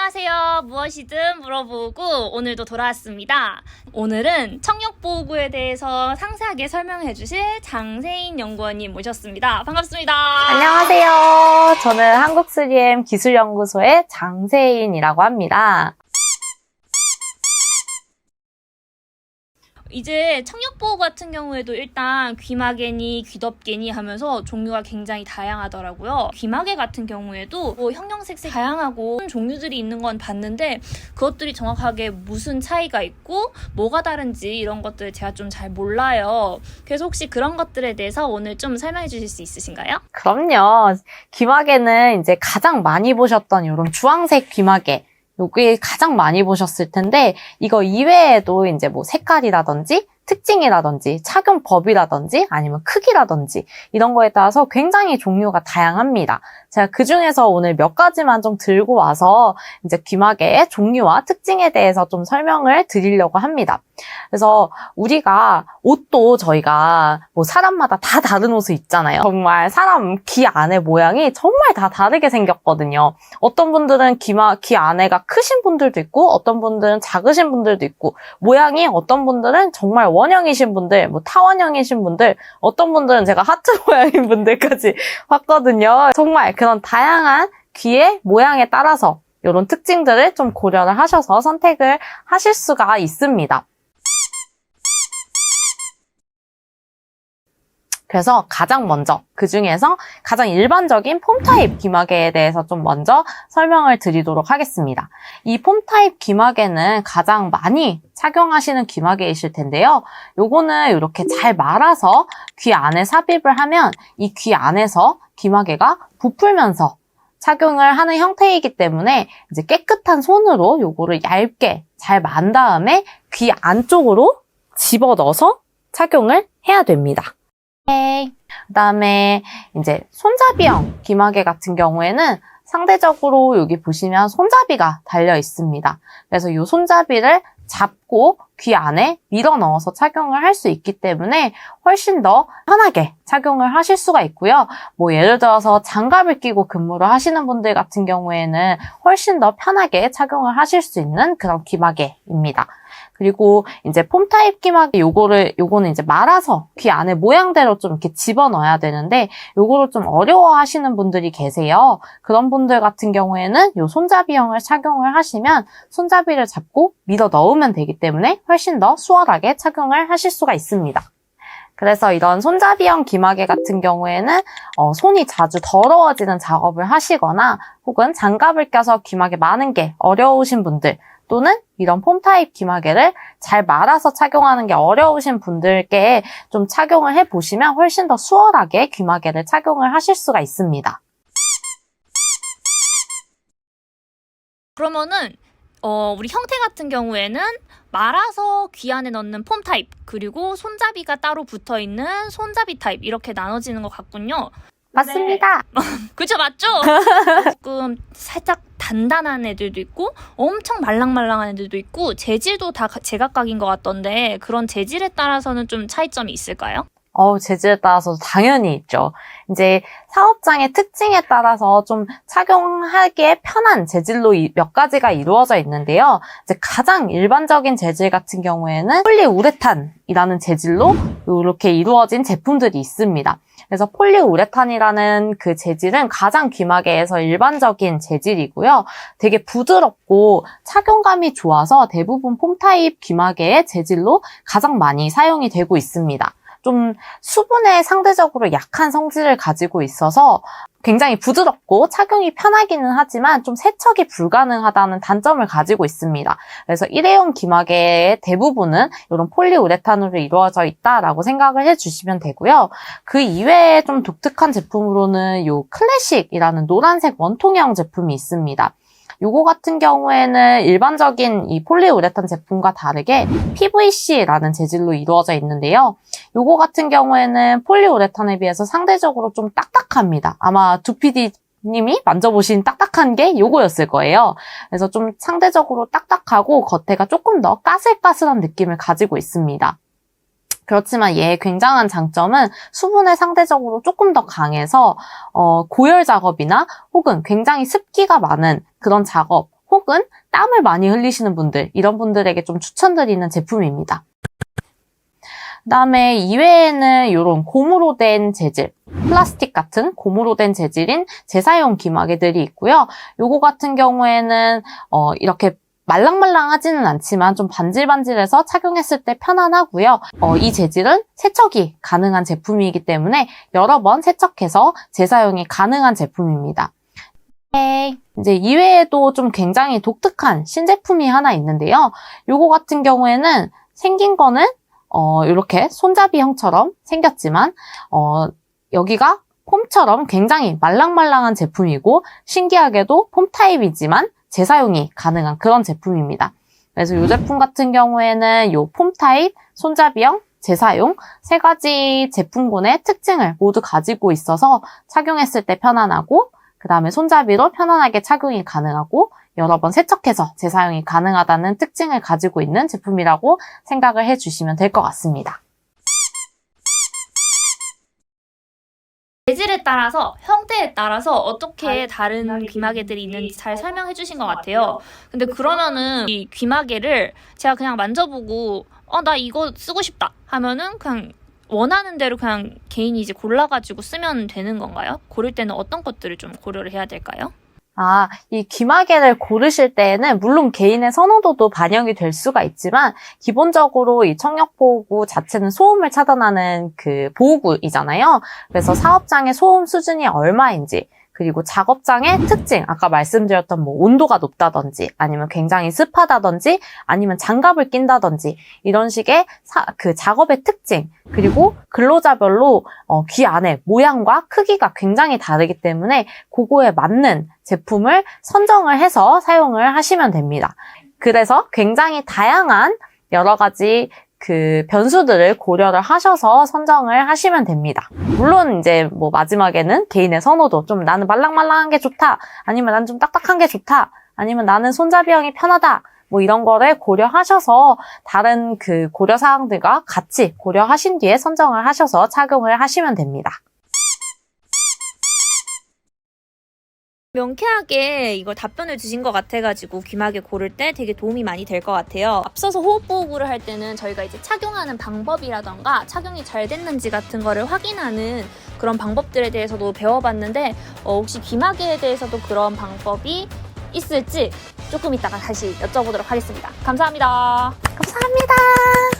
안녕하세요. 무엇이든 물어보고 오늘도 돌아왔습니다. 오늘은 청력보호구에 대해서 상세하게 설명해 주실 장세인 연구원님 모셨습니다. 반갑습니다. 안녕하세요. 저는 한국3M 기술연구소의 장세인이라고 합니다. 이제 청력보호 같은 경우에도 일단 귀마개니, 귀덮개니 하면서 종류가 굉장히 다양하더라고요. 귀마개 같은 경우에도 뭐 형형색색 다양하고 종류들이 있는 건 봤는데 그것들이 정확하게 무슨 차이가 있고 뭐가 다른지 이런 것들 제가 좀 잘 몰라요. 그래서 혹시 그런 것들에 대해서 오늘 좀 설명해 주실 수 있으신가요? 그럼요. 귀마개는 이제 가장 많이 보셨던 이런 주황색 귀마개. 요게 가장 많이 보셨을 텐데, 이거 이외에도 이제 뭐 색깔이라든지, 특징이라든지, 착용법이라든지, 아니면 크기라든지, 이런 거에 따라서 굉장히 종류가 다양합니다. 제가 그 중에서 오늘 몇 가지만 좀 들고 와서 이제 귀마개의 종류와 특징에 대해서 좀 설명을 드리려고 합니다. 그래서 우리가 옷도 저희가 뭐 사람마다 다 다른 옷을 입잖아요. 정말 사람 귀 안에 모양이 정말 다 다르게 생겼거든요. 어떤 분들은 귀 안에가 크신 분들도 있고 어떤 분들은 작으신 분들도 있고 모양이 어떤 분들은 정말 원형이신 분들, 뭐 타원형이신 분들, 어떤 분들은 제가 하트 모양인 분들까지 봤거든요. 정말 그런 다양한 귀의 모양에 따라서 이런 특징들을 좀 고려를 하셔서 선택을 하실 수가 있습니다. 그래서 가장 먼저 그 중에서 가장 일반적인 폼 타입 귀마개에 대해서 좀 먼저 설명을 드리도록 하겠습니다. 이 폼 타입 귀마개는 가장 많이 착용하시는 귀마개이실 텐데요. 요거는 이렇게 잘 말아서 귀 안에 삽입을 하면 이 귀 안에서 귀마개가 부풀면서 착용을 하는 형태이기 때문에 이제 깨끗한 손으로 요거를 얇게 잘 만 다음에 귀 안쪽으로 집어넣어서 착용을 해야 됩니다. 그다음에 이제 손잡이형 귀마개 같은 경우에는 상대적으로 여기 보시면 손잡이가 달려 있습니다. 그래서 이 손잡이를 잡고 귀 안에 밀어 넣어서 착용을 할 수 있기 때문에 훨씬 더 편하게 착용을 하실 수가 있고요. 뭐 예를 들어서 장갑을 끼고 근무를 하시는 분들 같은 경우에는 훨씬 더 편하게 착용을 하실 수 있는 그런 귀마개입니다. 그리고 이제 폼 타입 귀마개 요거는 이제 말아서 귀 안에 모양대로 좀 이렇게 집어넣어야 되는데 요거를 좀 어려워하시는 분들이 계세요. 그런 분들 같은 경우에는 요 손잡이형을 착용을 하시면 손잡이를 잡고 밀어 넣으면 되기 때문에 훨씬 더 수월하게 착용을 하실 수가 있습니다. 그래서 이런 손잡이형 귀마개 같은 경우에는 손이 자주 더러워지는 작업을 하시거나 혹은 장갑을 껴서 귀마개 마는 게 어려우신 분들 또는 이런 폼 타입 귀마개를 잘 말아서 착용하는 게 어려우신 분들께 좀 착용을 해보시면 훨씬 더 수월하게 귀마개를 착용을 하실 수가 있습니다. 그러면은 우리 형태 같은 경우에는 말아서 귀 안에 넣는 폼 타입 그리고 손잡이가 따로 붙어있는 손잡이 타입 이렇게 나눠지는 것 같군요. 맞습니다. 그쵸, 맞죠? 조금 살짝 단단한 애들도 있고 엄청 말랑말랑한 애들도 있고 재질도 다 제각각인 것 같던데 그런 재질에 따라서는 좀 차이점이 있을까요? 재질에 따라서 당연히 있죠. 이제 사업장의 특징에 따라서 좀 착용하기에 편한 재질로 몇 가지가 이루어져 있는데요. 이제 가장 일반적인 재질 같은 경우에는 폴리우레탄이라는 재질로 이렇게 이루어진 제품들이 있습니다. 그래서 폴리우레탄이라는 그 재질은 가장 귀마개에서 일반적인 재질이고요. 되게 부드럽고 착용감이 좋아서 대부분 폼 타입 귀마개의 재질로 가장 많이 사용이 되고 있습니다. 좀 수분에 상대적으로 약한 성질을 가지고 있어서 굉장히 부드럽고 착용이 편하기는 하지만 좀 세척이 불가능하다는 단점을 가지고 있습니다. 그래서 일회용 귀마개의 대부분은 이런 폴리우레탄으로 이루어져 있다라고 생각을 해주시면 되고요. 그 이외에 좀 독특한 제품으로는 이 클래식이라는 노란색 원통형 제품이 있습니다. 요거 같은 경우에는 일반적인 이 폴리우레탄 제품과 다르게 PVC라는 재질로 이루어져 있는데요. 요거 같은 경우에는 폴리우레탄에 비해서 상대적으로 좀 딱딱합니다. 아마 두피디님이 만져보신 딱딱한 게 요거였을 거예요. 그래서 좀 상대적으로 딱딱하고 겉에가 조금 더 까슬까슬한 느낌을 가지고 있습니다. 그렇지만 얘의 굉장한 장점은 수분에 상대적으로 조금 더 강해서 고열 작업이나 혹은 굉장히 습기가 많은 그런 작업 혹은 땀을 많이 흘리시는 분들, 이런 분들에게 좀 추천드리는 제품입니다. 그다음에 이외에는 이런 고무로 된 재질, 플라스틱 같은 고무로 된 재질인 재사용 귀마개들이 있고요. 요거 같은 경우에는 이렇게 말랑말랑하지는 않지만 좀 반질반질해서 착용했을 때 편안하고요. 이 재질은 세척이 가능한 제품이기 때문에 여러 번 세척해서 재사용이 가능한 제품입니다. 이제 이외에도 좀 굉장히 독특한 신제품이 하나 있는데요. 요거 같은 경우에는 생긴 거는 이렇게 손잡이형처럼 생겼지만 여기가 폼처럼 굉장히 말랑말랑한 제품이고 신기하게도 폼 타입이지만 재사용이 가능한 그런 제품입니다. 그래서 이 제품 같은 경우에는 이 폼 타입, 손잡이형, 재사용 세 가지 제품군의 특징을 모두 가지고 있어서 착용했을 때 편안하고 그 다음에 손잡이로 편안하게 착용이 가능하고 여러 번 세척해서 재사용이 가능하다는 특징을 가지고 있는 제품이라고 생각을 해주시면 될 것 같습니다. 재질에 따라서, 형태에 따라서 어떻게 다른 귀마개들이 있는지 잘 설명해 주신 것 같아요. 근데 그러면은 이 귀마개를 제가 그냥 만져보고 나 이거 쓰고 싶다 하면은 그냥 원하는 대로 그냥 개인이 이제 골라가지고 쓰면 되는 건가요? 고를 때는 어떤 것들을 좀 고려를 해야 될까요? 이 귀마개를 고르실 때에는 물론 개인의 선호도도 반영이 될 수가 있지만 기본적으로 이 청력보호구 자체는 소음을 차단하는 그 보호구이잖아요. 그래서 사업장의 소음 수준이 얼마인지 그리고 작업장의 특징, 아까 말씀드렸던 뭐 온도가 높다든지 아니면 굉장히 습하다든지 아니면 장갑을 낀다든지 이런 식의 그 작업의 특징 그리고 근로자별로 귀 안의 모양과 크기가 굉장히 다르기 때문에 그거에 맞는 제품을 선정을 해서 사용을 하시면 됩니다. 그래서 굉장히 다양한 여러 가지 그 변수들을 고려를 하셔서 선정을 하시면 됩니다. 물론 이제 뭐 마지막에는 개인의 선호도 좀 나는 말랑말랑한 게 좋다 아니면 난 좀 딱딱한 게 좋다 아니면 나는 손잡이형이 편하다 뭐 이런 거를 고려하셔서 다른 그 고려사항들과 같이 고려하신 뒤에 선정을 하셔서 착용을 하시면 됩니다. 명쾌하게 이걸 답변을 주신 것 같아가지고 귀마개 고를 때 되게 도움이 많이 될 것 같아요. 앞서서 호흡보호구를 할 때는 저희가 이제 착용하는 방법이라던가 착용이 잘 됐는지 같은 거를 확인하는 그런 방법들에 대해서도 배워봤는데 혹시 귀마개에 대해서도 그런 방법이 있을지 조금 이따가 다시 여쭤보도록 하겠습니다. 감사합니다. 감사합니다.